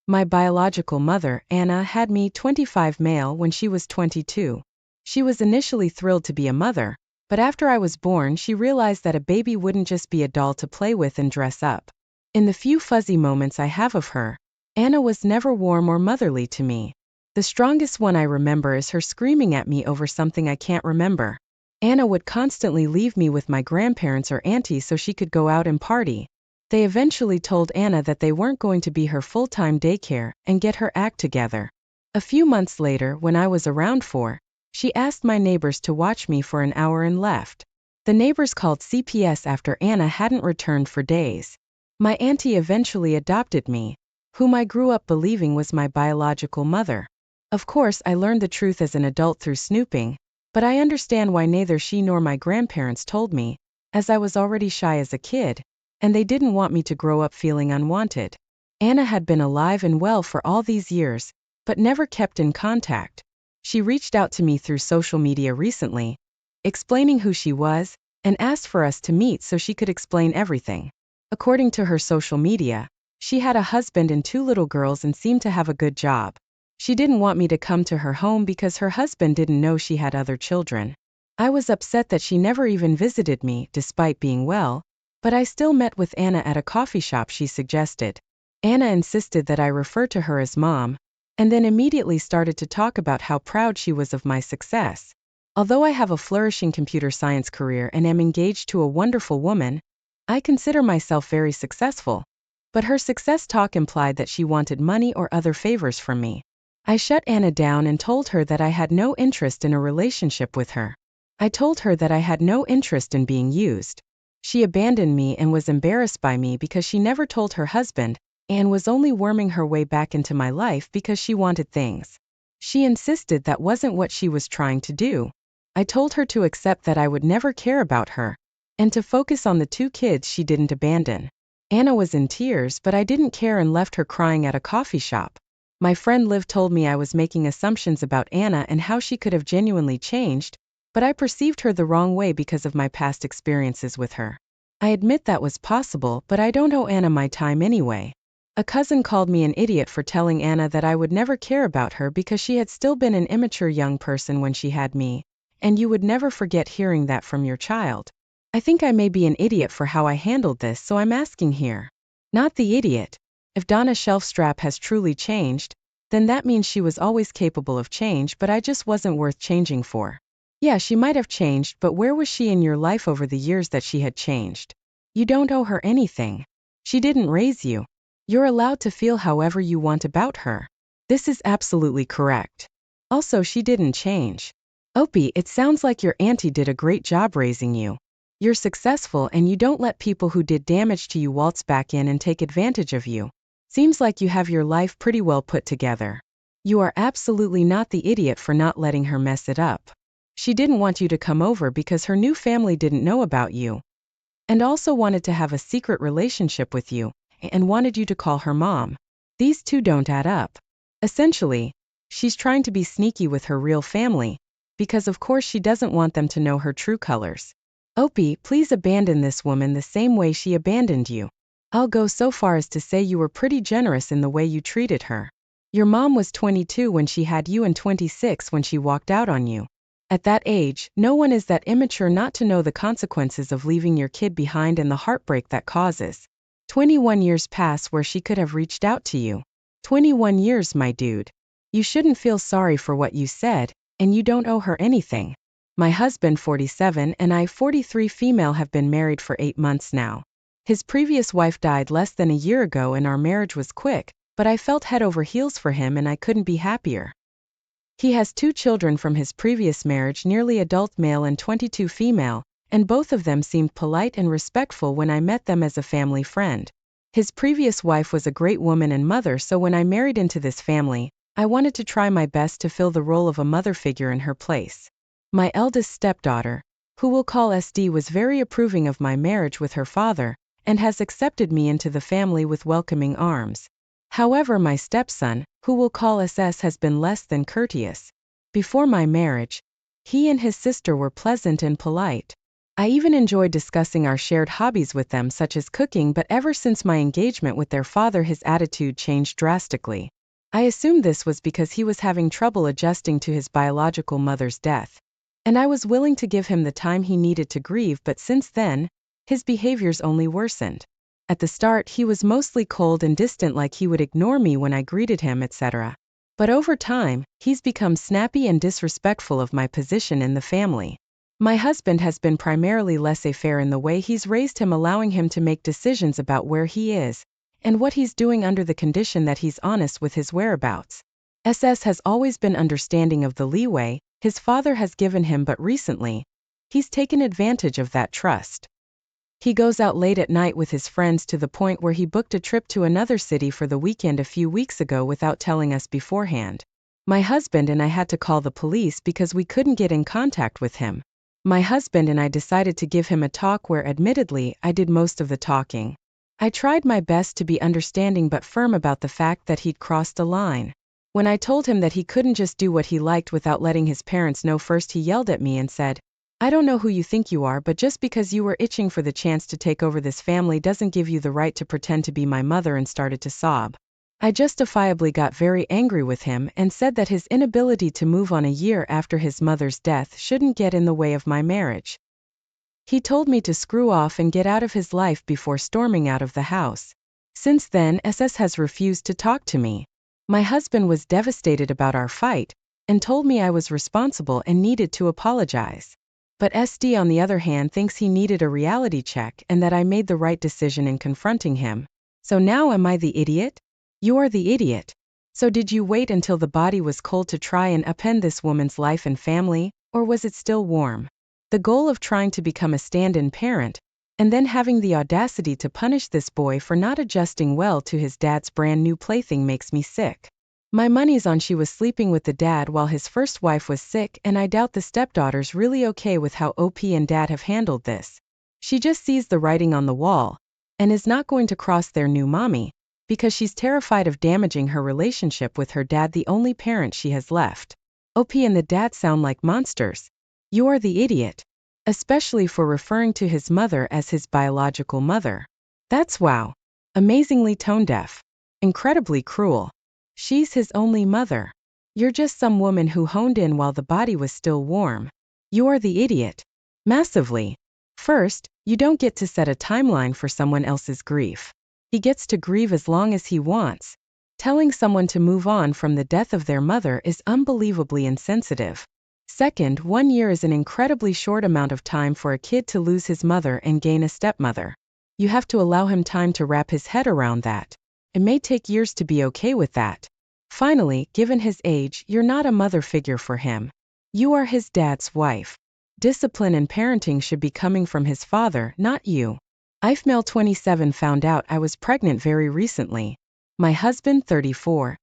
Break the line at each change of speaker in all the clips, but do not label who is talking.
My biological mother, Anna, had me 25 male when she was 22. She was initially thrilled to be a mother, but after I was born she realized that a baby wouldn't just be a doll to play with and dress up. In the few fuzzy moments I have of her, Anna was never warm or motherly to me. The strongest one I remember is her screaming at me over something I can't remember. Anna would constantly leave me with my grandparents or auntie so she could go out and party. They eventually told Anna that they weren't going to be her full-time daycare and get her act together. A few months later, when I was around 4, she asked my neighbors to watch me for an hour and left. The neighbors called CPS after Anna hadn't returned for days. My auntie eventually adopted me, whom I grew up believing was my biological mother. Of course, I learned the truth as an adult through snooping, but I understand why neither she nor my grandparents told me, as I was already shy as a kid, and they didn't want me to grow up feeling unwanted. Anna had been alive and well for all these years, but never kept in contact. She reached out to me through social media recently, explaining who she was, and asked for us to meet so she could explain everything. According to her social media, she had a husband and 2 little girls and seemed to have a good job. She didn't want me to come to her home because her husband didn't know she had other children. I was upset that she never even visited me, despite being well, but I still met with Anna at a coffee shop she suggested. Anna insisted that I refer to her as Mom, and then immediately started to talk about how proud she was of my success. Although I have a flourishing computer science career and am engaged to a wonderful woman, I consider myself very successful. But her success talk implied that she wanted money or other favors from me. I shut Anna down and told her that I had no interest in a relationship with her. I told her that I had no interest in being used. She abandoned me and was embarrassed by me because she never told her husband, and was only worming her way back into my life because she wanted things. She insisted that wasn't what she was trying to do. I told her to accept that I would never care about her, and to focus on the 2 kids she didn't abandon. Anna was in tears, but I didn't care and left her crying at a coffee shop. My friend Liv told me I was making assumptions about Anna and how she could have genuinely changed, but I perceived her the wrong way because of my past experiences with her. I admit that was possible, but I don't owe Anna my time anyway. A cousin called me an idiot for telling Anna that I would never care about her because she had still been an immature young person when she had me, and you would never forget hearing that from your child. I think I may be an idiot for how I handled this, so I'm asking here. Not the idiot. If Donna Shelfstrap has truly changed, then that means she was always capable of change, but I just wasn't worth changing for. Yeah, she might have changed, but where was she in your life over the years that she had changed? You don't owe her anything. She didn't raise you. You're allowed to feel however you want about her. This is absolutely correct. Also, she didn't change. Opie, it sounds like your auntie did a great job raising you. You're successful and you don't let people who did damage to you waltz back in and take advantage of you. Seems like you have your life pretty well put together. You are absolutely not the idiot for not letting her mess it up. She didn't want you to come over because her new family didn't know about you, and also wanted to have a secret relationship with you, and wanted you to call her mom. These 2 don't add up. Essentially, she's trying to be sneaky with her real family, because of course she doesn't want them to know her true colors. Opie, please abandon this woman the same way she abandoned you. I'll go so far as to say you were pretty generous in the way you treated her. Your mom was 22 when she had you and 26 when she walked out on you. At that age, no one is that immature not to know the consequences of leaving your kid behind and the heartbreak that causes. 21 years pass where she could have reached out to you. 21 years, my dude. You shouldn't feel sorry for what you said, and you don't owe her anything. My husband, 47, and I, 43 female, have been married for 8 months now. His previous wife died less than a year ago and our marriage was quick, but I felt head over heels for him and I couldn't be happier. He has 2 children from his previous marriage, nearly adult male and 22 female, and both of them seemed polite and respectful when I met them as a family friend. His previous wife was a great woman and mother, so when I married into this family, I wanted to try my best to fill the role of a mother figure in her place. My eldest stepdaughter, who we'll call SD, was very approving of my marriage with her father, and has accepted me into the family with welcoming arms. However, my stepson, who we'll call SS, has been less than courteous. Before my marriage, he and his sister were pleasant and polite. I even enjoyed discussing our shared hobbies with them, such as cooking, but ever since my engagement with their father, his attitude changed drastically. I assumed this was because he was having trouble adjusting to his biological mother's death. And I was willing to give him the time he needed to grieve, but since then, his behaviors only worsened. At the start, he was mostly cold and distant, like he would ignore me when I greeted him, etc. But over time, he's become snappy and disrespectful of my position in the family. My husband has been primarily laissez-faire in the way he's raised him, allowing him to make decisions about where he is and what he's doing under the condition that he's honest with his whereabouts. SS has always been understanding of the leeway his father has given him, but recently, he's taken advantage of that trust. He goes out late at night with his friends, to the point where he booked a trip to another city for the weekend a few weeks ago without telling us beforehand. My husband and I had to call the police because we couldn't get in contact with him. My husband and I decided to give him a talk where, admittedly, I did most of the talking. I tried my best to be understanding but firm about the fact that he'd crossed a line. When I told him that he couldn't just do what he liked without letting his parents know first, he yelled at me and said, "I don't know who you think you are, but just because you were itching for the chance to take over this family doesn't give you the right to pretend to be my mother," and started to sob. I justifiably got very angry with him and said that his inability to move on a year after his mother's death shouldn't get in the way of my marriage. He told me to screw off and get out of his life before storming out of the house. Since then, SS has refused to talk to me. My husband was devastated about our fight and told me I was responsible and needed to apologize. But SD, on the other hand, thinks he needed a reality check and that I made the right decision in confronting him. So now am I the idiot? You're the idiot. So did you wait until the body was cold to try and upend this woman's life and family, or was it still warm? The goal of trying to become a stand-in parent, and then having the audacity to punish this boy for not adjusting well to his dad's brand new plaything makes me sick. My money's on she was sleeping with the dad while his first wife was sick, and I doubt the stepdaughter's really okay with how OP and dad have handled this. She just sees the writing on the wall, and is not going to cross their new mommy, because she's terrified of damaging her relationship with her dad, the only parent she has left. OP and the dad sound like monsters. You're the idiot. Especially for referring to his mother as his biological mother. That's wow. Amazingly tone-deaf. Incredibly cruel. She's his only mother. You're just some woman who honed in while the body was still warm. You're the idiot. Massively. First, you don't get to set a timeline for someone else's grief. He gets to grieve as long as he wants. Telling someone to move on from the death of their mother is unbelievably insensitive. Second, 1 year is an incredibly short amount of time for a kid to lose his mother and gain a stepmother. You have to allow him time to wrap his head around that. It may take years to be okay with that. Finally, given his age, you're not a mother figure for him. You are his dad's wife. Discipline and parenting should be coming from his father, not you. I've male 27 found out I was pregnant very recently. My husband, 34,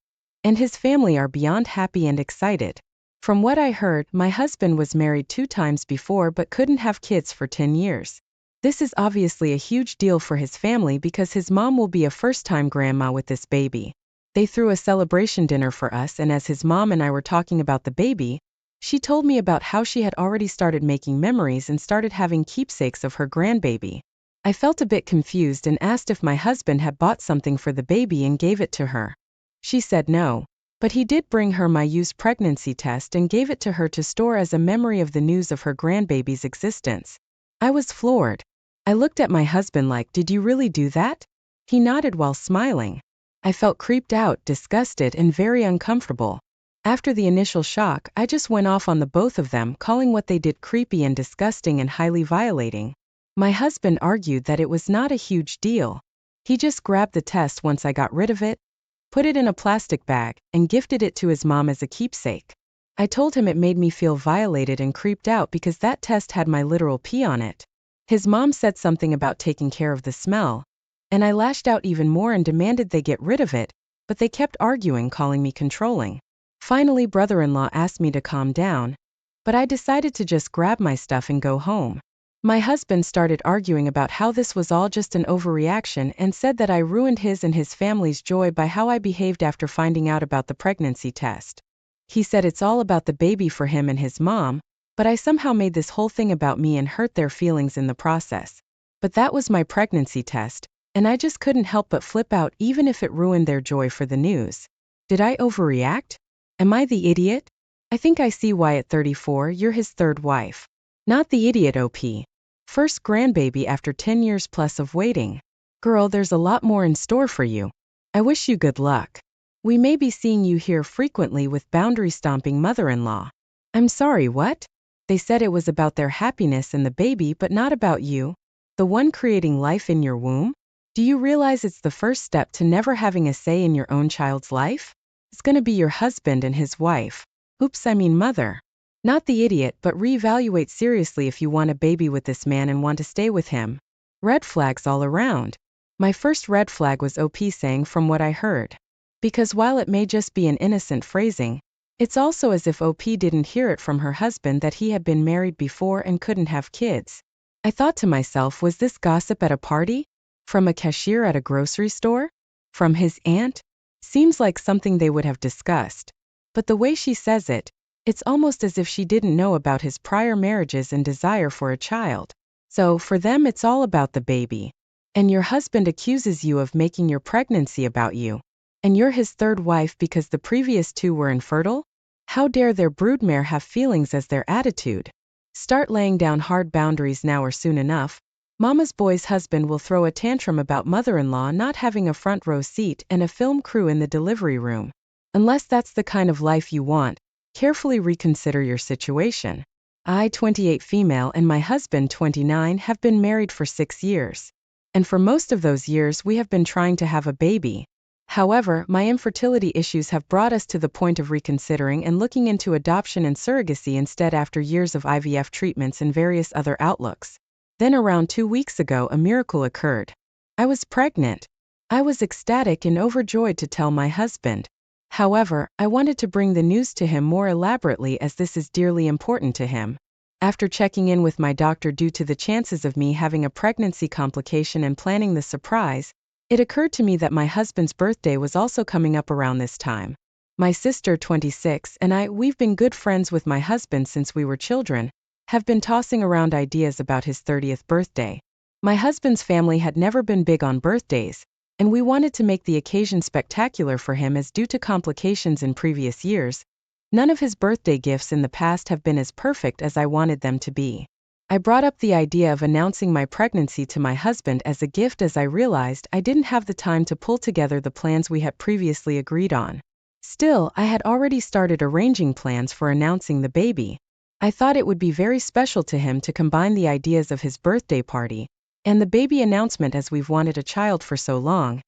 and his family are beyond happy and excited. From what I heard, my husband was married 2 times before but couldn't have kids for 10 years. This is obviously a huge deal for his family because his mom will be a first-time grandma with this baby. They threw a celebration dinner for us, and as his mom and I were talking about the baby, she told me about how she had already started making memories and started having keepsakes of her grandbaby. I felt a bit confused and asked if my husband had bought something for the baby and gave it to her. She said no. But he did bring her my used pregnancy test and gave it to her to store as a memory of the news of her grandbaby's existence. I was floored. I looked at my husband like, "Did you really do that?" He nodded while smiling. I felt creeped out, disgusted, and very uncomfortable. After the initial shock, I just went off on the both of them, calling what they did creepy and disgusting and highly violating. My husband argued that it was not a huge deal. He just grabbed the test once I got rid of it, put it in a plastic bag, and gifted it to his mom as a keepsake. I told him it made me feel violated and creeped out because that test had my literal pee on it. His mom said something about taking care of the smell, and I lashed out even more and demanded they get rid of it, but they kept arguing, calling me controlling. Finally, brother-in-law asked me to calm down, but I decided to just grab my stuff and go home. My husband started arguing about how this was all just an overreaction and said that I ruined his and his family's joy by how I behaved after finding out about the pregnancy test. He said it's all about the baby for him and his mom, But I somehow made this whole thing about me and hurt their feelings in the process. But that was my pregnancy test, and I just couldn't help but flip out even if it ruined their joy for the news. Did I overreact? Am I the idiot? I think I see why at 34 you're his third wife. Not the idiot, OP. First grandbaby after 10 years plus of waiting. Girl, there's a lot more in store for you. I wish you good luck. We may be seeing you here frequently with boundary-stomping mother-in-law. I'm sorry, what? They said it was about their happiness and the baby but not about you? The one creating life in your womb? Do you realize it's the first step to never having a say in your own child's life? It's gonna be your husband and his wife. Oops, I mean mother. Not the idiot, but reevaluate seriously if you want a baby with this man and want to stay with him. Red flags all around. My first red flag was OP saying from what I heard. Because while it may just be an innocent phrasing, it's also as if OP didn't hear it from her husband that he had been married before and couldn't have kids. I thought to myself, was this gossip at a party? From a cashier at a grocery store? From his aunt? Seems like something they would have discussed. But the way she says it, it's almost as if she didn't know about his prior marriages and desire for a child. So, for them it's all about the baby. And your husband accuses you of making your pregnancy about you. And you're his third wife because the previous two were infertile? How dare their broodmare have feelings as their attitude? Start laying down hard boundaries now or soon enough. Mama's boy's husband will throw a tantrum about mother-in-law not having a front row seat and a film crew in the delivery room. Unless that's the kind of life you want, carefully reconsider your situation. I, 28 female, and my husband, 29, have been married for 6 years. And for most of those years we have been trying to have a baby. However, my infertility issues have brought us to the point of reconsidering and looking into adoption and surrogacy instead after years of IVF treatments and various other outlooks. Then around 2 weeks ago a miracle occurred. I was pregnant. I was ecstatic and overjoyed to tell my husband. However, I wanted to bring the news to him more elaborately as this is dearly important to him. After checking in with my doctor due to the chances of me having a pregnancy complication and planning the surprise, it occurred to me that my husband's birthday was also coming up around this time. My sister, 26, and we've been good friends with my husband since we were children, have been tossing around ideas about his 30th birthday. My husband's family had never been big on birthdays, and we wanted to make the occasion spectacular for him as due to complications in previous years, none of his birthday gifts in the past have been as perfect as I wanted them to be. I brought up the idea of announcing my pregnancy to my husband as a gift as I realized I didn't have the time to pull together the plans we had previously agreed on. Still, I had already started arranging plans for announcing the baby. I thought it would be very special to him to combine the ideas of his birthday party and the baby announcement as we've wanted a child for so long.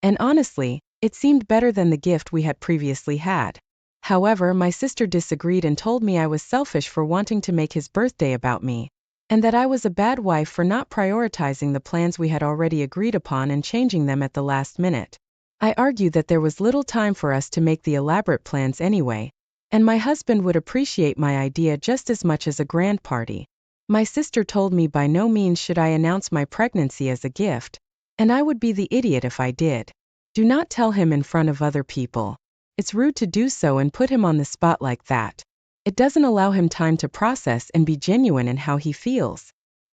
And honestly, it seemed better than the gift we had previously had. However, my sister disagreed and told me I was selfish for wanting to make his birthday about me, and that I was a bad wife for not prioritizing the plans we had already agreed upon and changing them at the last minute. I argued that there was little time for us to make the elaborate plans anyway, and my husband would appreciate my idea just as much as a grand party. My sister told me by no means should I announce my pregnancy as a gift, and I would be the idiot if I did. Do not tell him in front of other people. It's rude to do so and put him on the spot like that. It doesn't allow him time to process and be genuine in how he feels.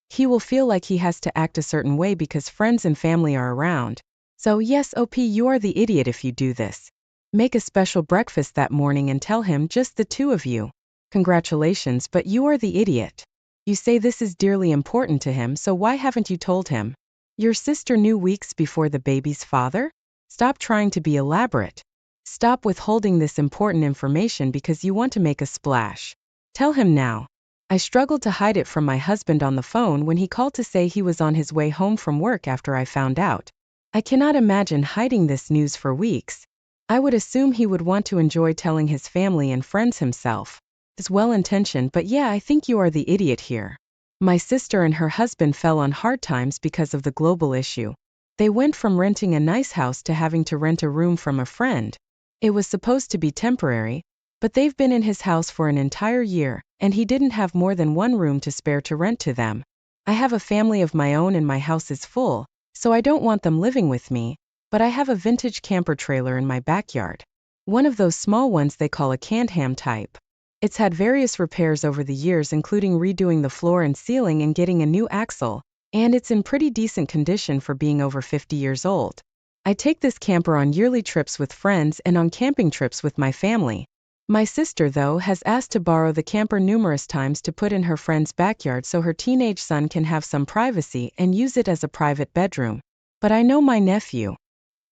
He will feel like he has to act a certain way because friends and family are around. So yes, OP, you are the idiot if you do this. Make a special breakfast that morning and tell him just the two of you. Congratulations, but you are the idiot. You say this is dearly important to him, so why haven't you told him? Your sister knew weeks before the baby's father? Stop trying to be elaborate. Stop withholding this important information because you want to make a splash. Tell him now. I struggled to hide it from my husband on the phone when he called to say he was on his way home from work after I found out. I cannot imagine hiding this news for weeks. I would assume he would want to enjoy telling his family and friends himself. It's well-intentioned, but yeah, I think you are the idiot here. My sister and her husband fell on hard times because of the global issue. They went from renting a nice house to having to rent a room from a friend. It was supposed to be temporary, but they've been in his house for an entire year, and he didn't have more than one room to spare to rent to them. I have a family of my own and my house is full, so I don't want them living with me, but I have a vintage camper trailer in my backyard. One of those small ones they call a Can-Am type. It's had various repairs over the years, including redoing the floor and ceiling and getting a new axle, and it's in pretty decent condition for being over 50 years old. I take this camper on yearly trips with friends and on camping trips with my family. My sister, though, has asked to borrow the camper numerous times to put in her friend's backyard so her teenage son can have some privacy and use it as a private bedroom. But I know my nephew.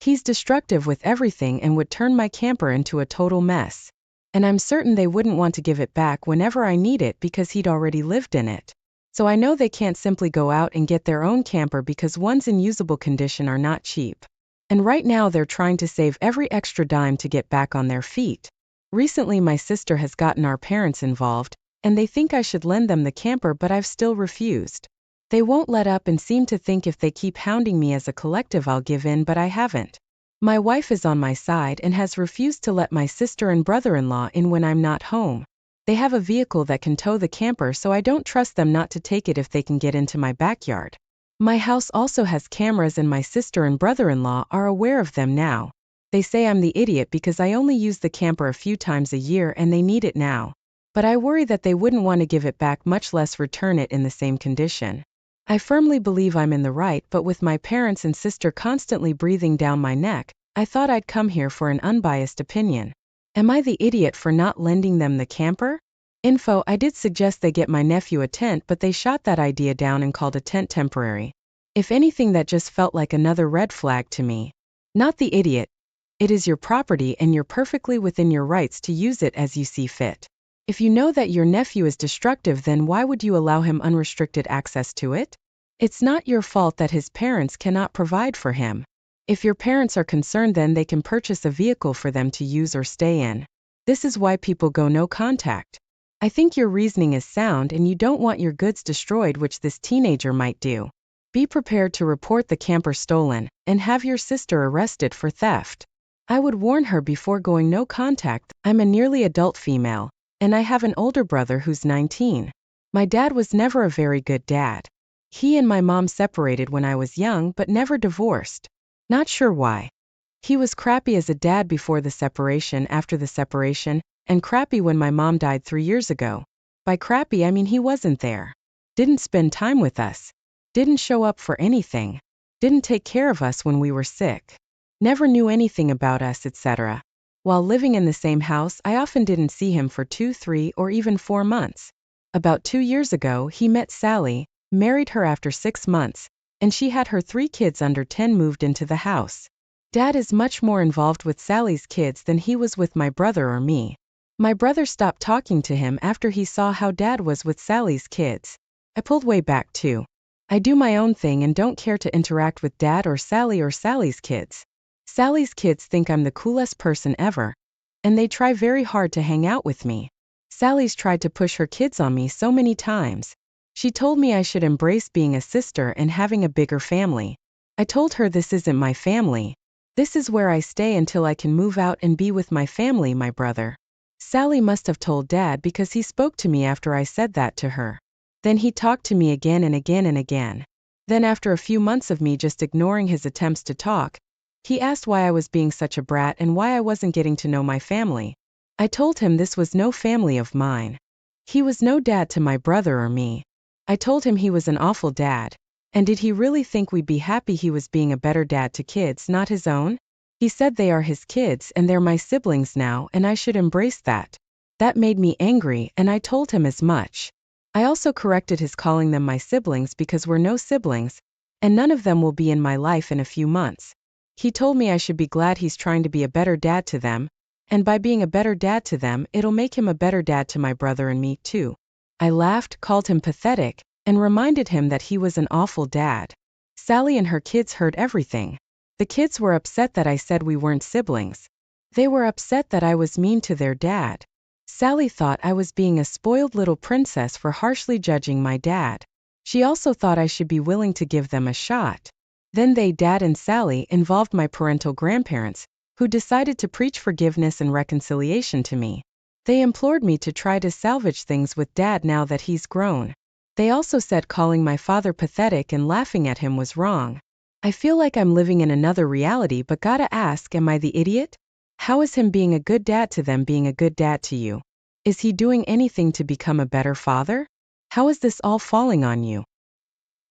He's destructive with everything and would turn my camper into a total mess. And I'm certain they wouldn't want to give it back whenever I need it because he'd already lived in it. So I know they can't simply go out and get their own camper because ones in usable condition are not cheap. And right now they're trying to save every extra dime to get back on their feet. Recently my sister has gotten our parents involved, and they think I should lend them the camper, but I've still refused. They won't let up and seem to think if they keep hounding me as a collective I'll give in, but I haven't. My wife is on my side and has refused to let my sister and brother-in-law in when I'm not home. They have a vehicle that can tow the camper, so I don't trust them not to take it if they can get into my backyard. My house also has cameras and my sister and brother-in-law are aware of them now. They say I'm the idiot because I only use the camper a few times a year and they need it now. But I worry that they wouldn't want to give it back, much less return it in the same condition. I firmly believe I'm in the right, but with my parents and sister constantly breathing down my neck, I thought I'd come here for an unbiased opinion. Am I the idiot for not lending them the camper? Info: I did suggest they get my nephew a tent, but they shot that idea down and called a tent temporary. If anything, that just felt like another red flag to me. Not the idiot. It is your property and you're perfectly within your rights to use it as you see fit. If you know that your nephew is destructive, then why would you allow him unrestricted access to it? It's not your fault that his parents cannot provide for him. If your parents are concerned, then they can purchase a vehicle for them to use or stay in. This is why people go no contact. I think your reasoning is sound and you don't want your goods destroyed, which this teenager might do. Be prepared to report the camper stolen and have your sister arrested for theft. I would warn her before going no contact. I'm a nearly adult female, and I have an older brother who's 19. My dad was never a very good dad. He and my mom separated when I was young but never divorced. Not sure why. He was crappy as a dad before the separation, after the separation, and crappy when my mom died 3 years ago. By crappy I mean he wasn't there. Didn't spend time with us. Didn't show up for anything. Didn't take care of us when we were sick. Never knew anything about us, etc. While living in the same house, I often didn't see him for 2, 3, or even 4 months. About 2 years ago, he met Sally, married her after 6 months, and she had her 3 kids under 10 moved into the house. Dad is much more involved with Sally's kids than he was with my brother or me. My brother stopped talking to him after he saw how Dad was with Sally's kids. I pulled way back too. I do my own thing and don't care to interact with Dad or Sally's kids. Sally's kids think I'm the coolest person ever, and they try very hard to hang out with me. Sally's tried to push her kids on me so many times. She told me I should embrace being a sister and having a bigger family. I told her this isn't my family. This is where I stay until I can move out and be with my family, my brother. Sally must have told Dad because he spoke to me after I said that to her. Then he talked to me again and again and again. Then after a few months of me just ignoring his attempts to talk, he asked why I was being such a brat and why I wasn't getting to know my family. I told him this was no family of mine. He was no dad to my brother or me. I told him he was an awful dad. And did he really think we'd be happy he was being a better dad to kids not his own? He said they are his kids and they're my siblings now and I should embrace that. That made me angry and I told him as much. I also corrected his calling them my siblings because we're no siblings, and none of them will be in my life in a few months. He told me I should be glad he's trying to be a better dad to them, and by being a better dad to them, it'll make him a better dad to my brother and me too. I laughed, called him pathetic, and reminded him that he was an awful dad. Sally and her kids heard everything. The kids were upset that I said we weren't siblings. They were upset that I was mean to their dad. Sally thought I was being a spoiled little princess for harshly judging my dad. She also thought I should be willing to give them a shot. Then they, Dad and Sally, involved my parental grandparents, who decided to preach forgiveness and reconciliation to me. They implored me to try to salvage things with Dad now that he's grown. They also said calling my father pathetic and laughing at him was wrong. I feel like I'm living in another reality, but gotta ask, am I the idiot? How is him being a good dad to them being a good dad to you? Is he doing anything to become a better father? How is this all falling on you?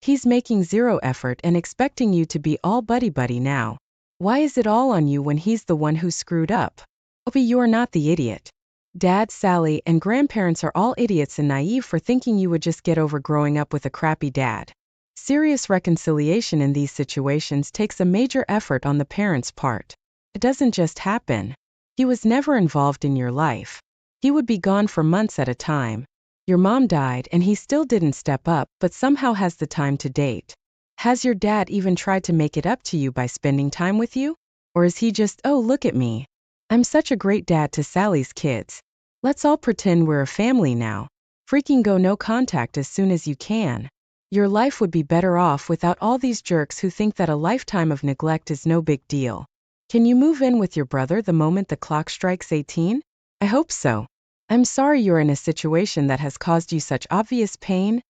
He's making zero effort and expecting you to be all buddy-buddy now. Why is it all on you when he's the one who screwed up? Opie, you're not the idiot. Dad, Sally, and grandparents are all idiots and naive for thinking you would just get over growing up with a crappy dad. Serious reconciliation in these situations takes a major effort on the parents' part. It doesn't just happen. He was never involved in your life. He would be gone for months at a time. Your mom died and he still didn't step up, but somehow has the time to date. Has your dad even tried to make it up to you by spending time with you? Or is he just, oh, look at me. I'm such a great dad to Sally's kids. Let's all pretend we're a family now. Freaking go no contact as soon as you can. Your life would be better off without all these jerks who think that a lifetime of neglect is no big deal. Can you move in with your brother the moment the clock strikes 18? I hope so. I'm sorry you're in a situation that has caused you such obvious pain,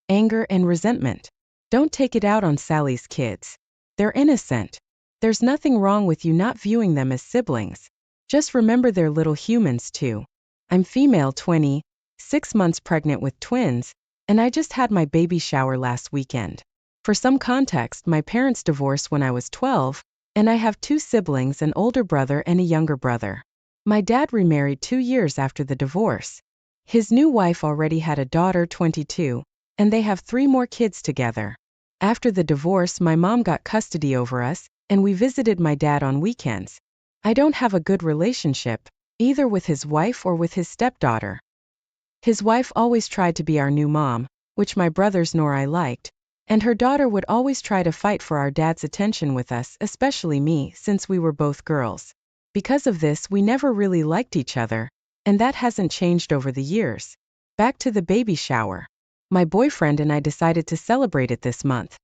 anger, and resentment. Don't take it out on Sally's kids. They're innocent. There's nothing wrong with you not viewing them as siblings. Just remember they're little humans too. I'm female, 20, 6 months pregnant with twins, and I just had my baby shower last weekend. For some context, my parents divorced when I was 12, and I have 2 siblings, an older brother and a younger brother. My dad remarried 2 years after the divorce. His new wife already had a daughter, 22, and they have 3 more kids together. After the divorce, my mom got custody over us, and we visited my dad on weekends. I don't have a good relationship, either with his wife or with his stepdaughter. His wife always tried to be our new mom, which my brothers nor I liked, and her daughter would always try to fight for our dad's attention with us, especially me, since we were both girls. Because of this, we never really liked each other, and that hasn't changed over the years. Back to the baby shower. My boyfriend and I decided to celebrate it this month.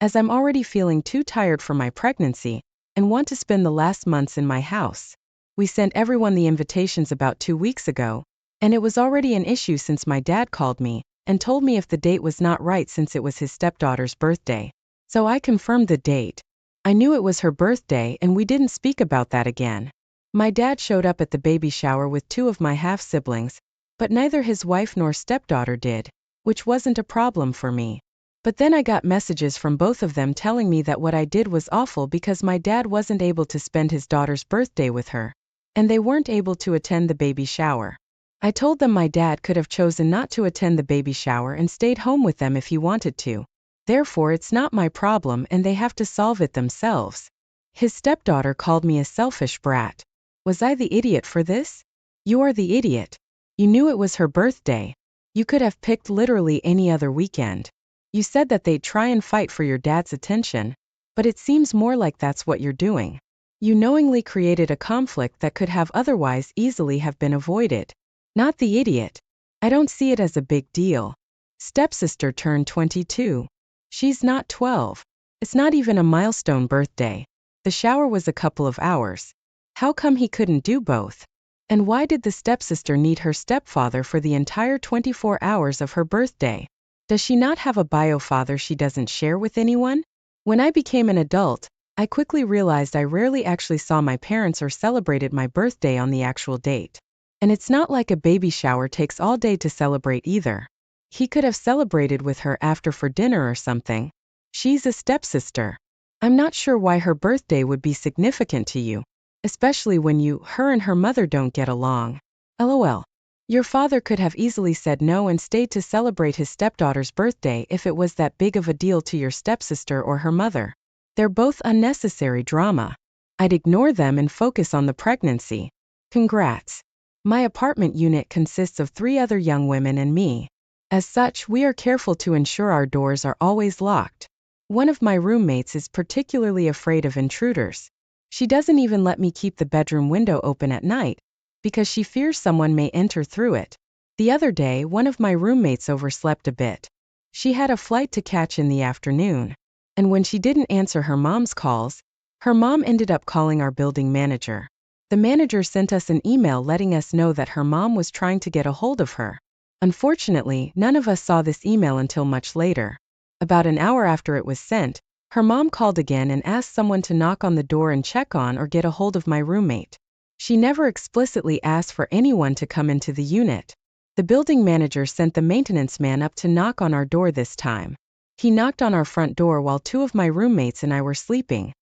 As I'm already feeling too tired from my pregnancy and want to spend the last months in my house. We sent everyone the invitations about 2 weeks ago, and it was already an issue since my dad called me and told me if the date was not right since it was his stepdaughter's birthday. So I confirmed the date. I knew it was her birthday and we didn't speak about that again. My dad showed up at the baby shower with 2 of my half-siblings, but neither his wife nor stepdaughter did, which wasn't a problem for me. But then I got messages from both of them telling me that what I did was awful because my dad wasn't able to spend his daughter's birthday with her, and they weren't able to attend the baby shower. I told them my dad could have chosen not to attend the baby shower and stayed home with them if he wanted to. Therefore, it's not my problem and they have to solve it themselves. His stepdaughter called me a selfish brat. Was I the idiot for this? You are the idiot. You knew it was her birthday. You could have picked literally any other weekend. You said that they'd try and fight for your dad's attention, but it seems more like that's what you're doing. You knowingly created a conflict that could have otherwise easily have been avoided. Not the idiot. I don't see it as a big deal. Stepsister turned 22. She's not 12. It's not even a milestone birthday. The shower was a couple of hours. How come he couldn't do both? And why did the stepsister need her stepfather for the entire 24 hours of her birthday? Does she not have a bio father she doesn't share with anyone? When I became an adult, I quickly realized I rarely actually saw my parents or celebrated my birthday on the actual date. And it's not like a baby shower takes all day to celebrate either. He could have celebrated with her after for dinner or something. She's a stepsister. I'm not sure why her birthday would be significant to you, especially when her and her mother don't get along. LOL. Your father could have easily said no and stayed to celebrate his stepdaughter's birthday if it was that big of a deal to your stepsister or her mother. They're both unnecessary drama. I'd ignore them and focus on the pregnancy. Congrats. My apartment unit consists of 3 other young women and me. As such, we are careful to ensure our doors are always locked. One of my roommates is particularly afraid of intruders. She doesn't even let me keep the bedroom window open at night, because she fears someone may enter through it. The other day, one of my roommates overslept a bit. She had a flight to catch in the afternoon, and when she didn't answer her mom's calls, her mom ended up calling our building manager. The manager sent us an email letting us know that her mom was trying to get a hold of her. Unfortunately, none of us saw this email until much later. About an hour after it was sent, her mom called again and asked someone to knock on the door and check on or get a hold of my roommate. She never explicitly asked for anyone to come into the unit. The building manager sent the maintenance man up to knock on our door this time. He knocked on our front door while two of my roommates and I were sleeping.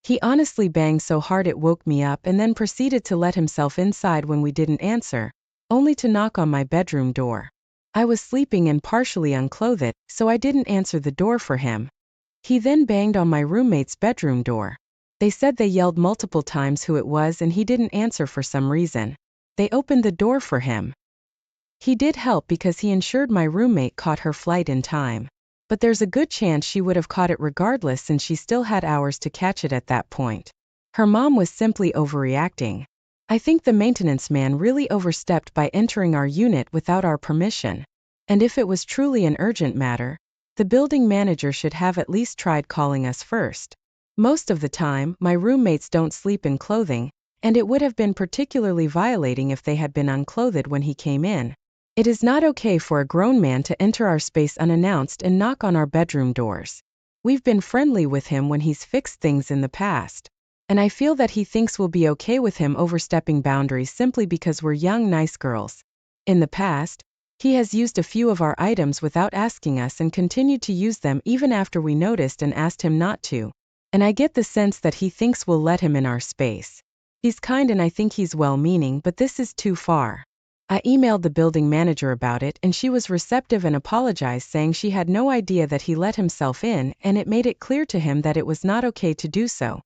He honestly banged so hard it woke me up and then proceeded to let himself inside when we didn't answer, only to knock on my bedroom door. I was sleeping and partially unclothed, so I didn't answer the door for him. He then banged on my roommate's bedroom door. They said they yelled multiple times who it was and he didn't answer for some reason. They opened the door for him. He did help because he ensured my roommate caught her flight in time. But there's a good chance she would have caught it regardless since she still had hours to catch it at that point. Her mom was simply overreacting. I think the maintenance man really overstepped by entering our unit without our permission. And if it was truly an urgent matter, the building manager should have at least tried calling us first. Most of the time, my roommates don't sleep in clothing, and it would have been particularly violating if they had been unclothed when he came in. It is not okay for a grown man to enter our space unannounced and knock on our bedroom doors. We've been friendly with him when he's fixed things in the past. And I feel that he thinks we'll be okay with him overstepping boundaries simply because we're young, nice girls. In the past, he has used a few of our items without asking us and continued to use them even after we noticed and asked him not to. And I get the sense that he thinks we'll let him in our space. He's kind and I think he's well-meaning, but this is too far. I emailed the building manager about it and she was receptive and apologized, saying she had no idea that he let himself in and it made it clear to him that it was not okay to do so.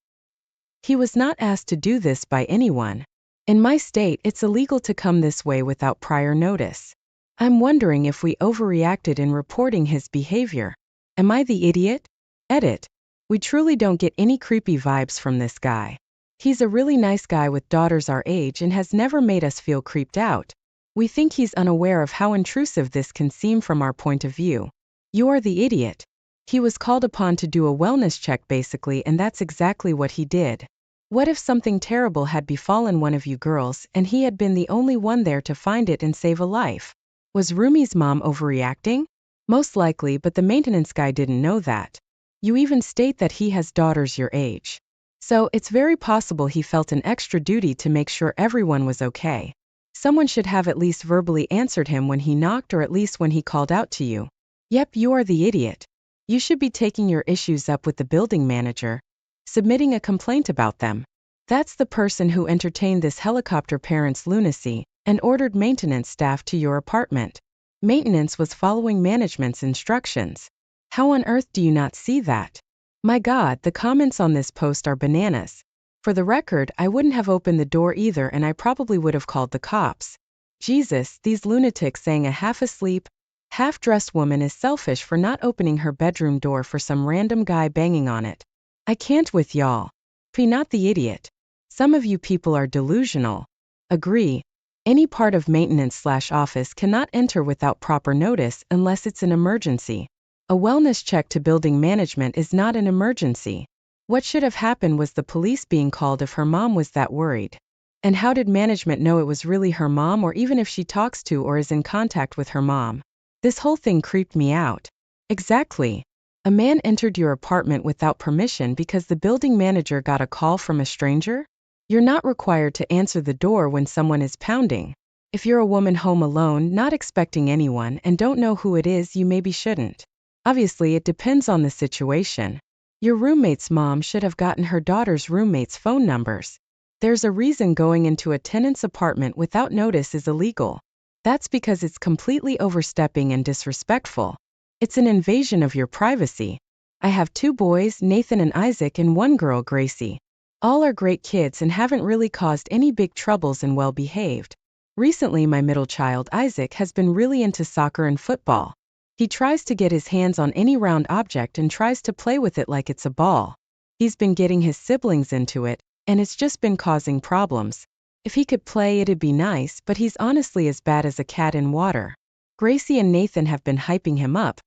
He was not asked to do this by anyone. In my state, it's illegal to come this way without prior notice. I'm wondering if we overreacted in reporting his behavior. Am I the idiot? Edit. We truly don't get any creepy vibes from this guy. He's a really nice guy with daughters our age and has never made us feel creeped out. We think he's unaware of how intrusive this can seem from our point of view. You are the idiot. He was called upon to do a wellness check basically, and that's exactly what he did. What if something terrible had befallen one of you girls and he had been the only one there to find it and save a life? Was Rumi's mom overreacting? Most likely, but the maintenance guy didn't know that. You even state that he has daughters your age. So, it's very possible he felt an extra duty to make sure everyone was okay. Someone should have at least verbally answered him when he knocked, or at least when he called out to you. Yep, you are the idiot. You should be taking your issues up with the building manager, submitting a complaint about them. That's the person who entertained this helicopter parent's lunacy and ordered maintenance staff to your apartment. Maintenance was following management's instructions. How on earth do you not see that? My God, the comments on this post are bananas. For the record, I wouldn't have opened the door either and I probably would have called the cops. Jesus, these lunatics saying a half-asleep, half-dressed woman is selfish for not opening her bedroom door for some random guy banging on it. I can't with y'all. Be not the idiot. Some of you people are delusional. Agree. Any part of maintenance/office cannot enter without proper notice unless it's an emergency. A wellness check to building management is not an emergency. What should have happened was the police being called if her mom was that worried. And how did management know it was really her mom, or even if she talks to or is in contact with her mom? This whole thing creeped me out. Exactly. A man entered your apartment without permission because the building manager got a call from a stranger? You're not required to answer the door when someone is pounding. If you're a woman home alone, not expecting anyone, and don't know who it is, you maybe shouldn't. Obviously, it depends on the situation. Your roommate's mom should have gotten her daughter's roommate's phone numbers. There's a reason going into a tenant's apartment without notice is illegal. That's because it's completely overstepping and disrespectful. It's an invasion of your privacy. I have 2 boys, Nathan and Isaac, and 1 girl, Gracie. All are great kids and haven't really caused any big troubles and well behaved. Recently, my middle child, Isaac, has been really into soccer and football. He tries to get his hands on any round object and tries to play with it like it's a ball. He's been getting his siblings into it, and it's just been causing problems. If he could play, it'd be nice, but he's honestly as bad as a cat in water. Gracie and Nathan have been hyping him up,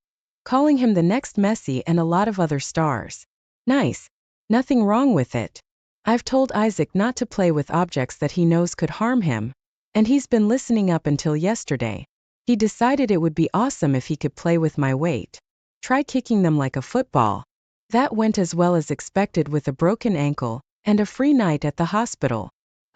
calling him the next Messi and a lot of other stars. Nice. Nothing wrong with it. I've told Isaac not to play with objects that he knows could harm him, and he's been listening up until yesterday. He decided it would be awesome if he could play with my weight. Try kicking them like a football. That went as well as expected with a broken ankle and a free night at the hospital.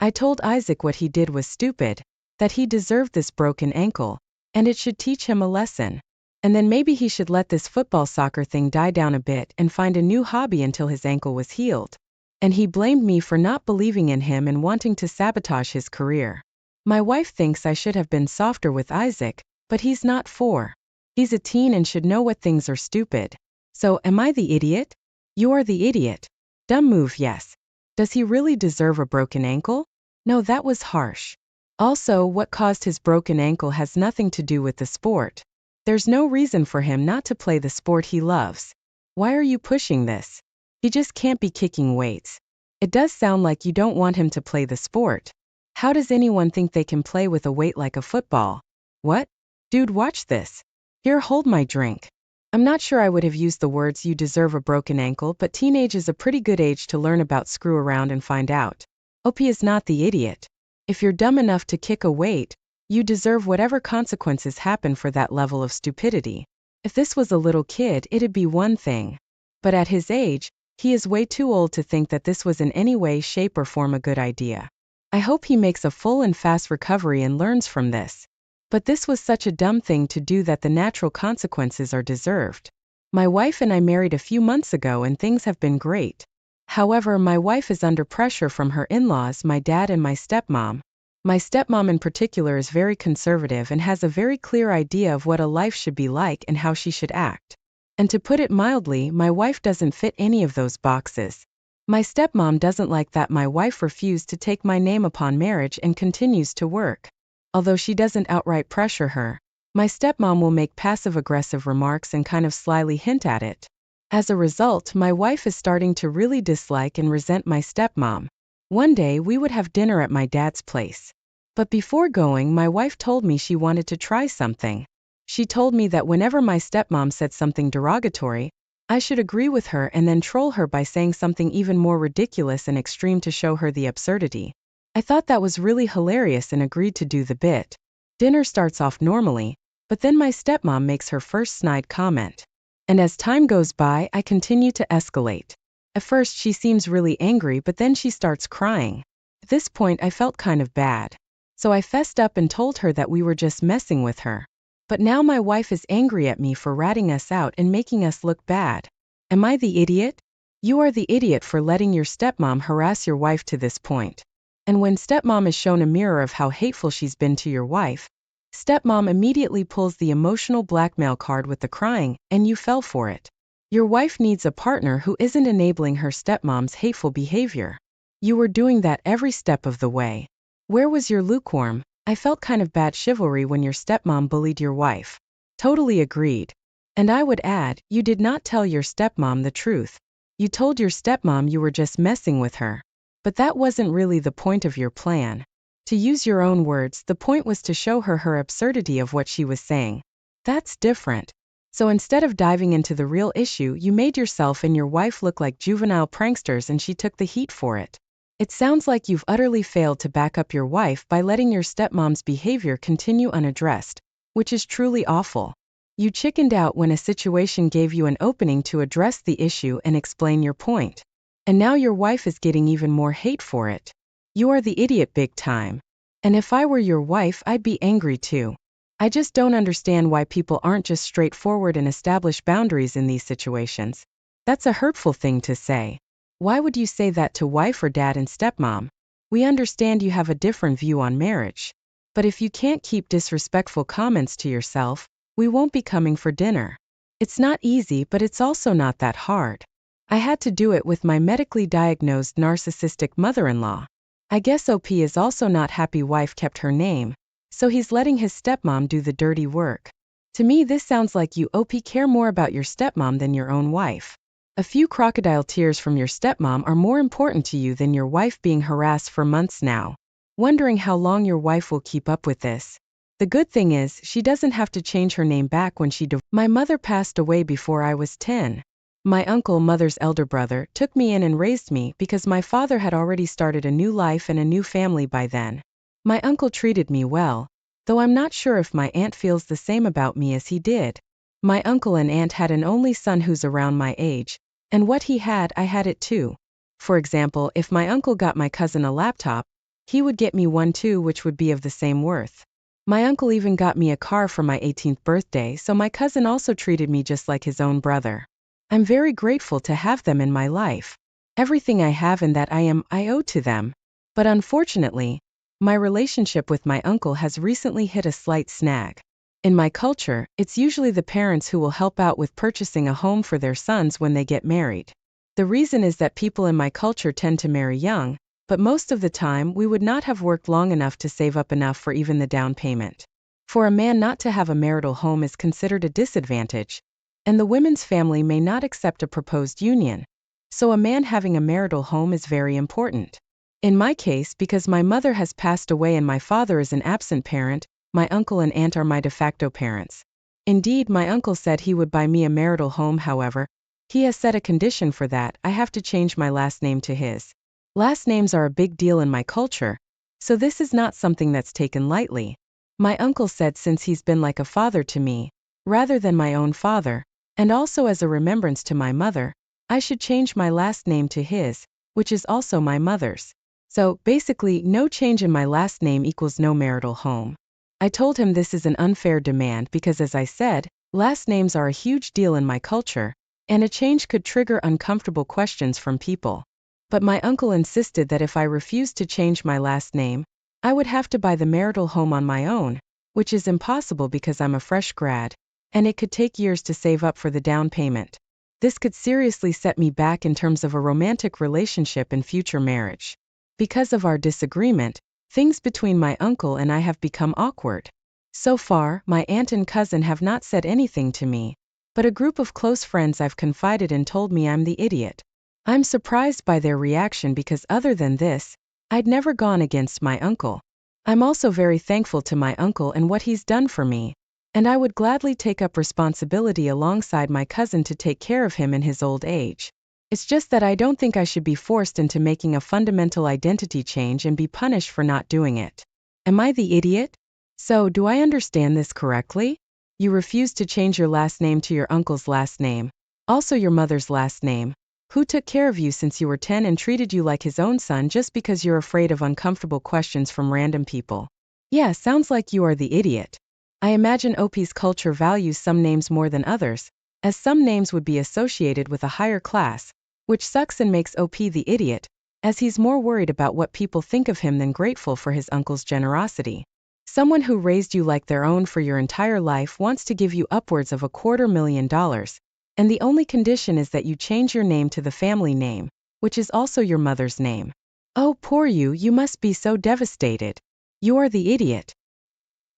I told Isaac what he did was stupid, that he deserved this broken ankle, and it should teach him a lesson. And then maybe he should let this soccer thing die down a bit and find a new hobby until his ankle was healed. And he blamed me for not believing in him and wanting to sabotage his career. My wife thinks I should have been softer with Isaac, but he's not 4. He's a teen and should know what things are stupid. So, am I the idiot? You are the idiot. Dumb move, yes. Does he really deserve a broken ankle? No, that was harsh. Also, what caused his broken ankle has nothing to do with the sport. There's no reason for him not to play the sport he loves. Why are you pushing this? He just can't be kicking weights. It does sound like you don't want him to play the sport. How does anyone think they can play with a weight like a football? What? Dude, watch this. Here, hold my drink. I'm not sure I would have used the words "you deserve a broken ankle," but teenage is a pretty good age to learn about screw around and find out. OP is not the idiot. If you're dumb enough to kick a weight, you deserve whatever consequences happen for that level of stupidity. If this was a little kid, it'd be one thing. But at his age, he is way too old to think that this was in any way, shape, or form a good idea. I hope he makes a full and fast recovery and learns from this. But this was such a dumb thing to do that the natural consequences are deserved. My wife and I married a few months ago and things have been great. However, my wife is under pressure from her in-laws, my dad and my stepmom. My stepmom in particular is very conservative and has a very clear idea of what a life should be like and how she should act. And to put it mildly, my wife doesn't fit any of those boxes. My stepmom doesn't like that my wife refused to take my name upon marriage and continues to work. Although she doesn't outright pressure her, my stepmom will make passive-aggressive remarks and kind of slyly hint at it. As a result, my wife is starting to really dislike and resent my stepmom. One day we would have dinner at my dad's place. But before going, my wife told me she wanted to try something. She told me that whenever my stepmom said something derogatory, I should agree with her and then troll her by saying something even more ridiculous and extreme to show her the absurdity. I thought that was really hilarious and agreed to do the bit. Dinner starts off normally, but then my stepmom makes her first snide comment. And as time goes by, I continue to escalate. At first she seems really angry, but then she starts crying. At this point I felt kind of bad. So I fessed up and told her that we were just messing with her. But now my wife is angry at me for ratting us out and making us look bad. Am I the idiot? You are the idiot for letting your stepmom harass your wife to this point. And when stepmom is shown a mirror of how hateful she's been to your wife, stepmom immediately pulls the emotional blackmail card with the crying, and you fell for it. Your wife needs a partner who isn't enabling her stepmom's hateful behavior. You were doing that every step of the way. Where was your lukewarm, I felt kind of bad chivalry when your stepmom bullied your wife? Totally agreed. And I would add, you did not tell your stepmom the truth. You told your stepmom you were just messing with her. But that wasn't really the point of your plan. To use your own words, the point was to show her absurdity of what she was saying. That's different. So instead of diving into the real issue, you made yourself and your wife look like juvenile pranksters and she took the heat for it. It sounds like you've utterly failed to back up your wife by letting your stepmom's behavior continue unaddressed, which is truly awful. You chickened out when a situation gave you an opening to address the issue and explain your point. And now your wife is getting even more hate for it. You are the idiot big time. And if I were your wife, I'd be angry too. I just don't understand why people aren't just straightforward and establish boundaries in these situations. That's a hurtful thing to say. Why would you say that to wife or dad and stepmom? We understand you have a different view on marriage. But if you can't keep disrespectful comments to yourself, we won't be coming for dinner. It's not easy, but it's also not that hard. I had to do it with my medically diagnosed narcissistic mother-in-law. I guess OP is also not happy wife kept her name, so he's letting his stepmom do the dirty work. To me, this sounds like you OP care more about your stepmom than your own wife. A few crocodile tears from your stepmom are more important to you than your wife being harassed for months now. Wondering how long your wife will keep up with this. The good thing is, she doesn't have to change her name back when she My mother passed away before I was 10. My uncle, mother's elder brother, took me in and raised me because my father had already started a new life and a new family by then. My uncle treated me well, though I'm not sure if my aunt feels the same about me as he did. My uncle and aunt had an only son who's around my age, and what he had, I had it too. For example, if my uncle got my cousin a laptop, He would get me one too, which would be of the same worth. My uncle even got me a car for my 18th birthday, so my cousin also treated me just like his own brother. I'm very grateful to have them in my life. Everything I have and that I am, I owe to them. But unfortunately, my relationship with my uncle has recently hit a slight snag. In my culture, it's usually the parents who will help out with purchasing a home for their sons when they get married. The reason is that people in my culture tend to marry young, but most of the time we would not have worked long enough to save up enough for even the down payment. For a man not to have a marital home is considered a disadvantage, and the women's family may not accept a proposed union. So a man having a marital home is very important. In my case, because my mother has passed away and my father is an absent parent, my uncle and aunt are my de facto parents. Indeed, my uncle said he would buy me a marital home, however, he has set a condition for that: I have to change my last name to his. Last names are a big deal in my culture, so this is not something that's taken lightly. My uncle said since he's been like a father to me, rather than my own father, and also as a remembrance to my mother, I should change my last name to his, which is also my mother's. So, basically, no change in my last name equals no marital home. I told him this is an unfair demand because, as I said, last names are a huge deal in my culture, and a change could trigger uncomfortable questions from people. But my uncle insisted that if I refused to change my last name, I would have to buy the marital home on my own, which is impossible because I'm a fresh grad, and it could take years to save up for the down payment. This could seriously set me back in terms of a romantic relationship and future marriage. Because of our disagreement, things between my uncle and I have become awkward. So far, my aunt and cousin have not said anything to me, but a group of close friends I've confided in told me I'm the idiot. I'm surprised by their reaction because other than this, I'd never gone against my uncle. I'm also very thankful to my uncle and what he's done for me, and I would gladly take up responsibility alongside my cousin to take care of him in his old age. It's just that I don't think I should be forced into making a fundamental identity change and be punished for not doing it. Am I the idiot? So, do I understand this correctly? You refuse to change your last name to your uncle's last name, also your mother's last name, who took care of you since you were 10 and treated you like his own son just because you're afraid of uncomfortable questions from random people. Yeah, sounds like you are the idiot. I imagine OP's culture values some names more than others, as some names would be associated with a higher class, which sucks and makes OP the idiot, as he's more worried about what people think of him than grateful for his uncle's generosity. Someone who raised you like their own for your entire life wants to give you upwards of $250,000, and the only condition is that you change your name to the family name, which is also your mother's name. Oh, poor you, you must be so devastated. You're the idiot.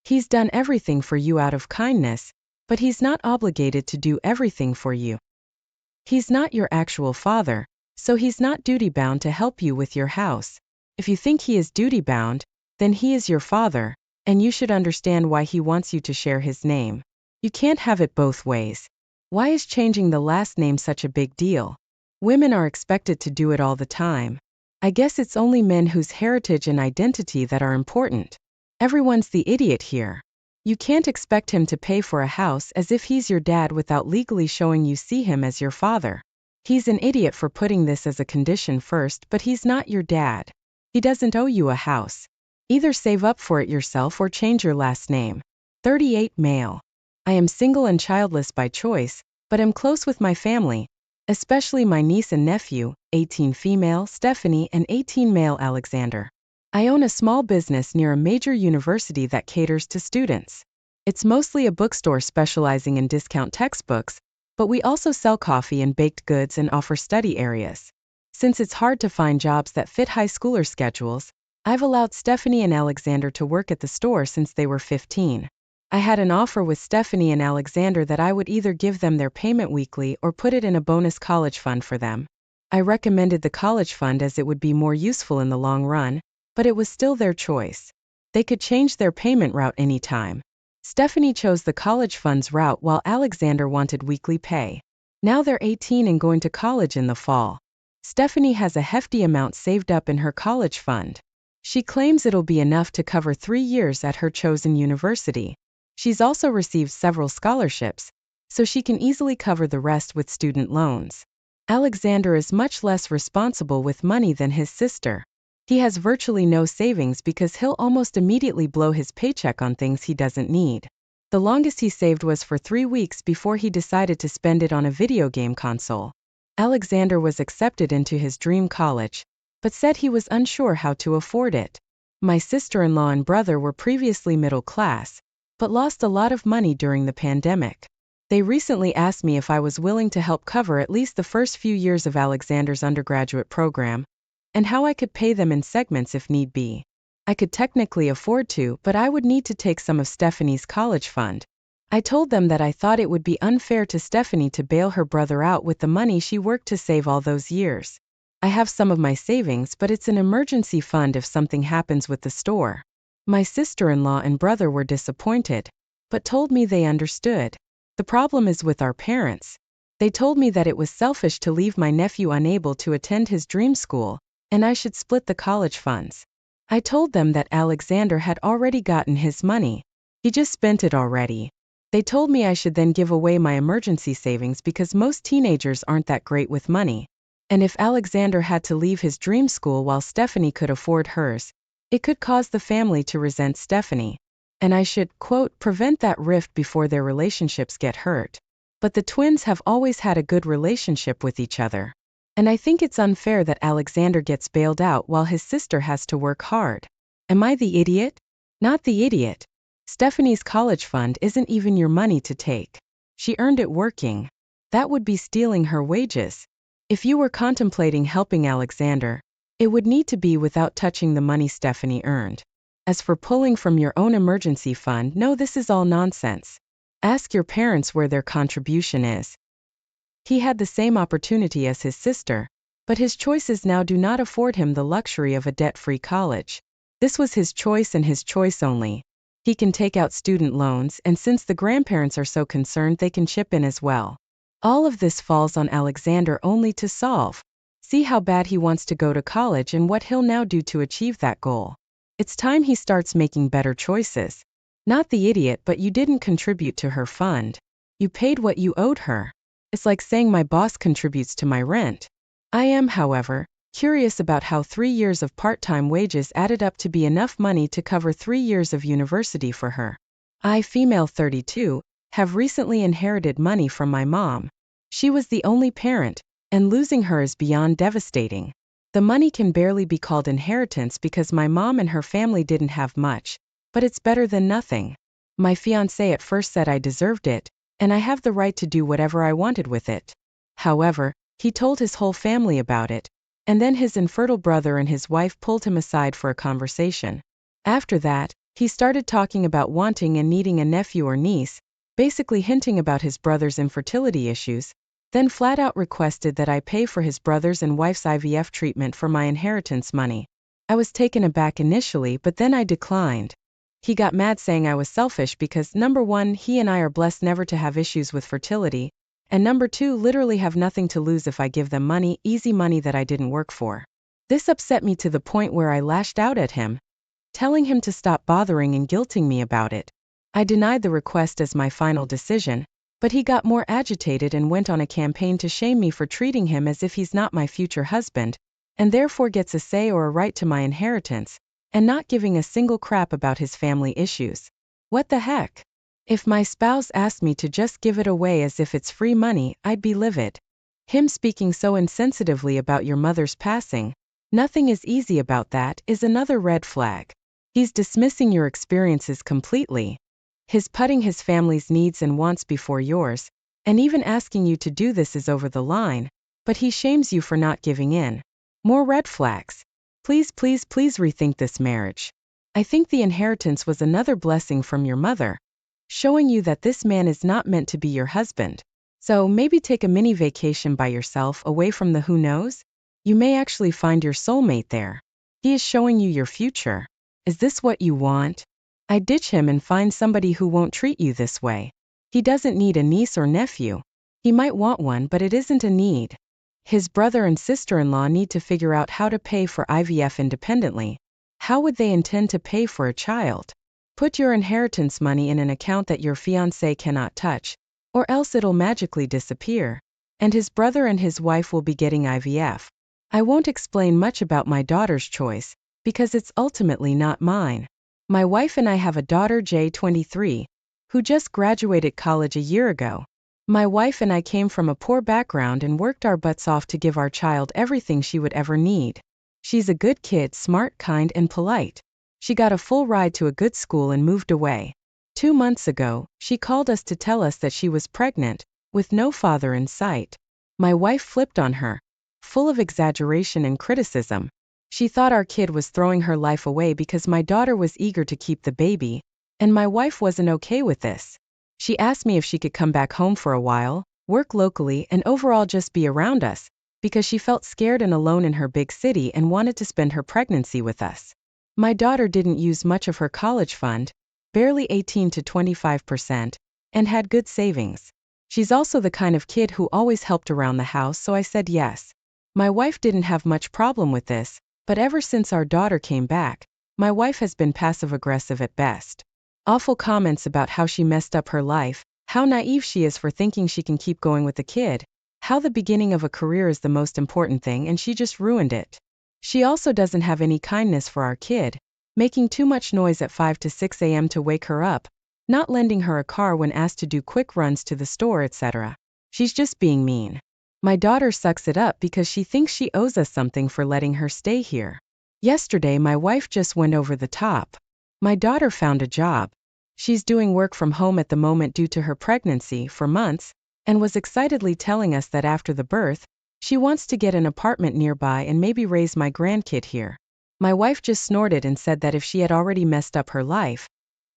He's done everything for you out of kindness, but he's not obligated to do everything for you. He's not your actual father, so he's not duty-bound to help you with your house. If you think he is duty-bound, then he is your father, and you should understand why he wants you to share his name. You can't have it both ways. Why is changing the last name such a big deal? Women are expected to do it all the time. I guess it's only men whose heritage and identity that are important. Everyone's the idiot here. You can't expect him to pay for a house as if he's your dad without legally showing you see him as your father. He's an idiot for putting this as a condition first, but he's not your dad. He doesn't owe you a house. Either save up for it yourself or change your last name. 38 male. I am single and childless by choice, but am close with my family, especially my niece and nephew, 18 female Stephanie and 18 male Alexander. I own a small business near a major university that caters to students. It's mostly a bookstore specializing in discount textbooks, but we also sell coffee and baked goods and offer study areas. Since it's hard to find jobs that fit high schooler schedules, I've allowed Stephanie and Alexander to work at the store since they were 15. I had an offer with Stephanie and Alexander that I would either give them their payment weekly or put it in a bonus college fund for them. I recommended the college fund as it would be more useful in the long run, but it was still their choice. They could change their payment route anytime. Stephanie chose the college fund's route while Alexander wanted weekly pay. Now they're 18 and going to college in the fall. Stephanie has a hefty amount saved up in her college fund. She claims it'll be enough to cover 3 years at her chosen university. She's also received several scholarships, so she can easily cover the rest with student loans. Alexander is much less responsible with money than his sister. He has virtually no savings because he'll almost immediately blow his paycheck on things he doesn't need. The longest he saved was for 3 weeks before he decided to spend it on a video game console. Alexander was accepted into his dream college, but said he was unsure how to afford it. My sister-in-law and brother were previously middle class, but lost a lot of money during the pandemic. They recently asked me if I was willing to help cover at least the first few years of Alexander's undergraduate program, and how I could pay them in segments if need be. I could technically afford to, but I would need to take some of Stephanie's college fund. I told them that I thought it would be unfair to Stephanie to bail her brother out with the money she worked to save all those years. I have some of my savings, but it's an emergency fund if something happens with the store. My sister-in-law and brother were disappointed, but told me they understood. The problem is with our parents. They told me that it was selfish to leave my nephew unable to attend his dream school, and I should split the college funds. I told them that Alexander had already gotten his money. He just spent it already. They told me I should then give away my emergency savings because most teenagers aren't that great with money. And if Alexander had to leave his dream school while Stephanie could afford hers, it could cause the family to resent Stephanie. And I should, quote, prevent that rift before their relationships get hurt. But the twins have always had a good relationship with each other. And I think it's unfair that Alexander gets bailed out while his sister has to work hard. Am I the idiot? Not the idiot. Stephanie's college fund isn't even your money to take. She earned it working. That would be stealing her wages. If you were contemplating helping Alexander, it would need to be without touching the money Stephanie earned. As for pulling from your own emergency fund, no, this is all nonsense. Ask your parents where their contribution is. He had the same opportunity as his sister, but his choices now do not afford him the luxury of a debt-free college. This was his choice and his choice only. He can take out student loans, and since the grandparents are so concerned, they can chip in as well. All of this falls on Alexander only to solve. See how bad he wants to go to college and what he'll now do to achieve that goal. It's time he starts making better choices. Not the idiot, but you didn't contribute to her fund. You paid what you owed her. It's like saying my boss contributes to my rent. I am, however, curious about how 3 years of part-time wages added up to be enough money to cover 3 years of university for her. I, female 32, have recently inherited money from my mom. She was the only parent, and losing her is beyond devastating. The money can barely be called inheritance because my mom and her family didn't have much, but it's better than nothing. My fiancé at first said I deserved it, and I have the right to do whatever I wanted with it. However, he told his whole family about it, and then his infertile brother and his wife pulled him aside for a conversation. After that, he started talking about wanting and needing a nephew or niece, basically hinting about his brother's infertility issues, then flat out requested that I pay for his brother's and wife's IVF treatment for my inheritance money. I was taken aback initially, but then I declined. He got mad saying I was selfish because, number one, he and I are blessed never to have issues with fertility, and number two, literally have nothing to lose if I give them money, easy money that I didn't work for. This upset me to the point where I lashed out at him, telling him to stop bothering and guilting me about it. I denied the request as my final decision, but he got more agitated and went on a campaign to shame me for treating him as if he's not my future husband, and therefore gets a say or a right to my inheritance, and not giving a single crap about his family issues. What the heck? If my spouse asked me to just give it away as if it's free money, I'd be livid. Him speaking so insensitively about your mother's passing, nothing is easy about that, is another red flag. He's dismissing your experiences completely. His putting his family's needs and wants before yours, and even asking you to do this is over the line, but he shames you for not giving in. More red flags. Please, please, please rethink this marriage. I think the inheritance was another blessing from your mother, showing you that this man is not meant to be your husband. So maybe take a mini vacation by yourself away from the who knows? You may actually find your soulmate there. He is showing you your future. Is this what you want? I ditch him and find somebody who won't treat you this way. He doesn't need a niece or nephew. He might want one, but it isn't a need. His brother and sister-in-law need to figure out how to pay for IVF independently. How would they intend to pay for a child? Put your inheritance money in an account that your fiancé cannot touch, or else it'll magically disappear. And his brother and his wife will be getting IVF. I won't explain much about my daughter's choice, because it's ultimately not mine. My wife and I have a daughter, J23, who just graduated college a year ago. My wife and I came from a poor background and worked our butts off to give our child everything she would ever need. She's a good kid, smart, kind, and polite. She got a full ride to a good school and moved away. 2 months ago, she called us to tell us that she was pregnant, with no father in sight. My wife flipped on her, full of exaggeration and criticism. She thought our kid was throwing her life away because my daughter was eager to keep the baby, and my wife wasn't okay with this. She asked me if she could come back home for a while, work locally, and overall just be around us, because she felt scared and alone in her big city and wanted to spend her pregnancy with us. My daughter didn't use much of her college fund, barely 18 to 25%, and had good savings. She's also the kind of kid who always helped around the house, so I said yes. My wife didn't have much problem with this, but ever since our daughter came back, my wife has been passive-aggressive at best. Awful comments about how she messed up her life, how naive she is for thinking she can keep going with the kid, how the beginning of a career is the most important thing and she just ruined it. She also doesn't have any kindness for our kid, making too much noise at 5 to 6 a.m. to wake her up, not lending her a car when asked to do quick runs to the store, etc. She's just being mean. My daughter sucks it up because she thinks she owes us something for letting her stay here. Yesterday my wife just went over the top. My daughter found a job. She's doing work from home at the moment due to her pregnancy for months, and was excitedly telling us that after the birth, she wants to get an apartment nearby and maybe raise my grandkid here. My wife just snorted and said that if she had already messed up her life,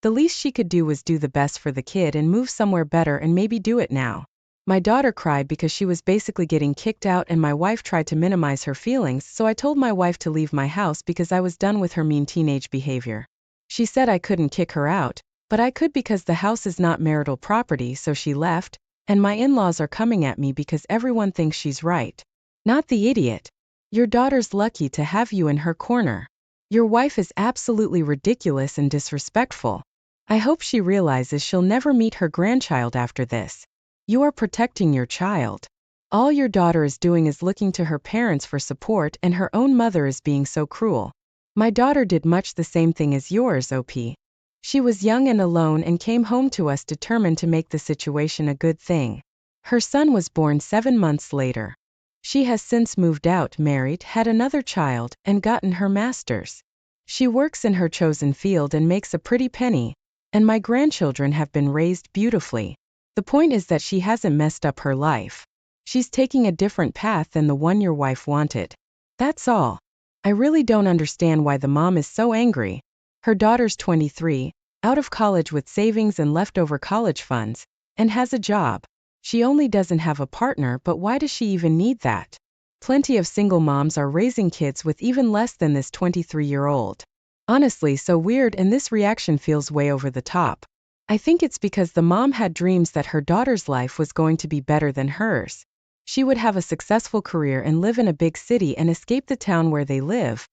the least she could do was do the best for the kid and move somewhere better and maybe do it now. My daughter cried because she was basically getting kicked out and my wife tried to minimize her feelings, so I told my wife to leave my house because I was done with her mean teenage behavior. She said I couldn't kick her out, but I could because the house is not marital property, so she left, and my in-laws are coming at me because everyone thinks she's right. Not the idiot. Your daughter's lucky to have you in her corner. Your wife is absolutely ridiculous and disrespectful. I hope she realizes she'll never meet her grandchild after this. You are protecting your child. All your daughter is doing is looking to her parents for support, and her own mother is being so cruel. My daughter did much the same thing as yours, OP. She was young and alone and came home to us determined to make the situation a good thing. Her son was born 7 months later. She has since moved out, married, had another child, and gotten her master's. She works in her chosen field and makes a pretty penny, and my grandchildren have been raised beautifully. The point is that she hasn't messed up her life. She's taking a different path than the one your wife wanted. That's all. I really don't understand why the mom is so angry. Her daughter's 23, out of college with savings and leftover college funds, and has a job. She only doesn't have a partner, but why does she even need that? Plenty of single moms are raising kids with even less than this 23-year-old. Honestly, so weird, and this reaction feels way over the top. I think it's because the mom had dreams that her daughter's life was going to be better than hers. She would have a successful career and live in a big city and escape the town where they live.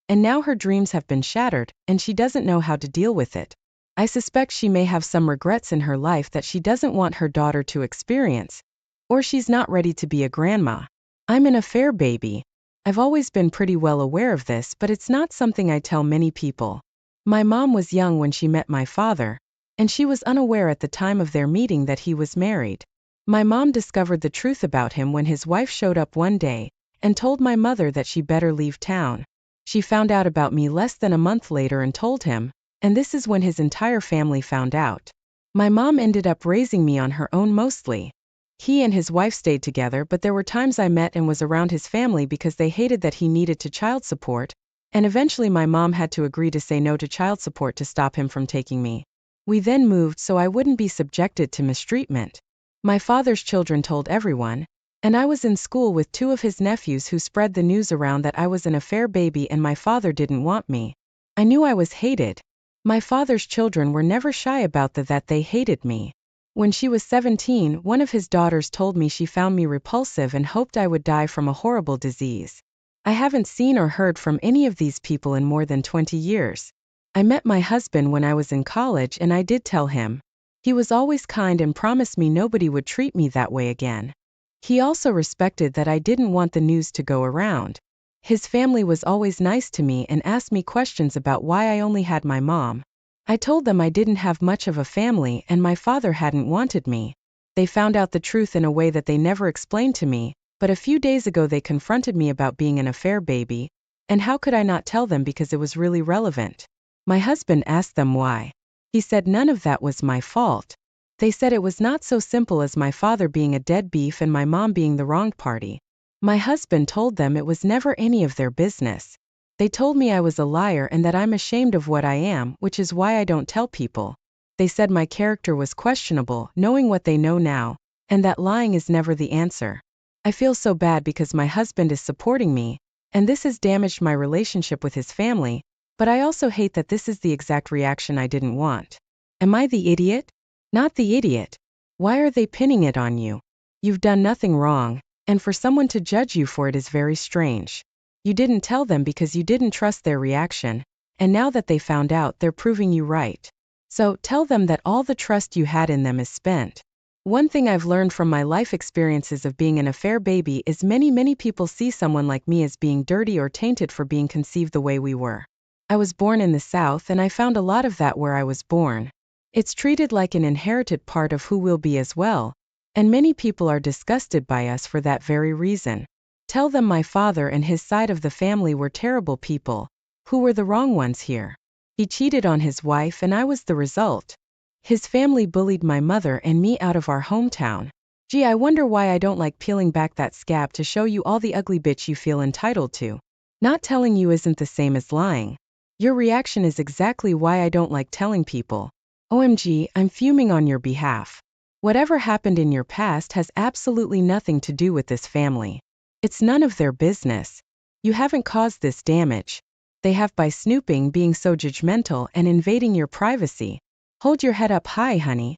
And now her dreams have been shattered, and she doesn't know how to deal with it. I suspect she may have some regrets in her life that she doesn't want her daughter to experience. Or she's not ready to be a grandma. I'm an affair baby. I've always been pretty well aware of this, but it's not something I tell many people. My mom was young when she met my father, and she was unaware at the time of their meeting that he was married. My mom discovered the truth about him when his wife showed up one day and told my mother that she better leave town. She found out about me less than a month later and told him, and this is when his entire family found out. My mom ended up raising me on her own mostly. He and his wife stayed together, but there were times I met and was around his family because they hated that he needed to child support, and eventually my mom had to agree to say no to child support to stop him from taking me. We then moved so I wouldn't be subjected to mistreatment. My father's children told everyone, and I was in school with 2 of his nephews who spread the news around that I was an affair baby and my father didn't want me. I knew I was hated. My father's children were never shy about that they hated me. When she was 17, one of his daughters told me she found me repulsive and hoped I would die from a horrible disease. I haven't seen or heard from any of these people in more than 20 years. I met my husband when I was in college and I did tell him. He was always kind and promised me nobody would treat me that way again. He also respected that I didn't want the news to go around. His family was always nice to me and asked me questions about why I only had my mom. I told them I didn't have much of a family and my father hadn't wanted me. They found out the truth in a way that they never explained to me, but a few days ago they confronted me about being an affair baby, and how could I not tell them because it was really relevant? My husband asked them why. He said none of that was my fault. They said it was not so simple as my father being a deadbeat and my mom being the wrong party. My husband told them it was never any of their business. They told me I was a liar and that I'm ashamed of what I am, which is why I don't tell people. They said my character was questionable, knowing what they know now, and that lying is never the answer. I feel so bad because my husband is supporting me, and this has damaged my relationship with his family, but I also hate that this is the exact reaction I didn't want. Am I the idiot? Not the idiot. Why are they pinning it on you? You've done nothing wrong, and for someone to judge you for it is very strange. You didn't tell them because you didn't trust their reaction, and now that they found out, they're proving you right. So, tell them that all the trust you had in them is spent. One thing I've learned from my life experiences of being an affair baby is many people see someone like me as being dirty or tainted for being conceived the way we were. I was born in the South and I found a lot of that where I was born. It's treated like an inherited part of who we'll be as well, and many people are disgusted by us for that very reason. Tell them my father and his side of the family were terrible people, who were the wrong ones here. He cheated on his wife and I was the result. His family bullied my mother and me out of our hometown. Gee, I wonder why I don't like peeling back that scab to show you all the ugly bitch you feel entitled to. Not telling you isn't the same as lying. Your reaction is exactly why I don't like telling people. OMG, I'm fuming on your behalf. Whatever happened in your past has absolutely nothing to do with this family. It's none of their business. You haven't caused this damage. They have by snooping, being so judgmental, and invading your privacy. Hold your head up high, honey.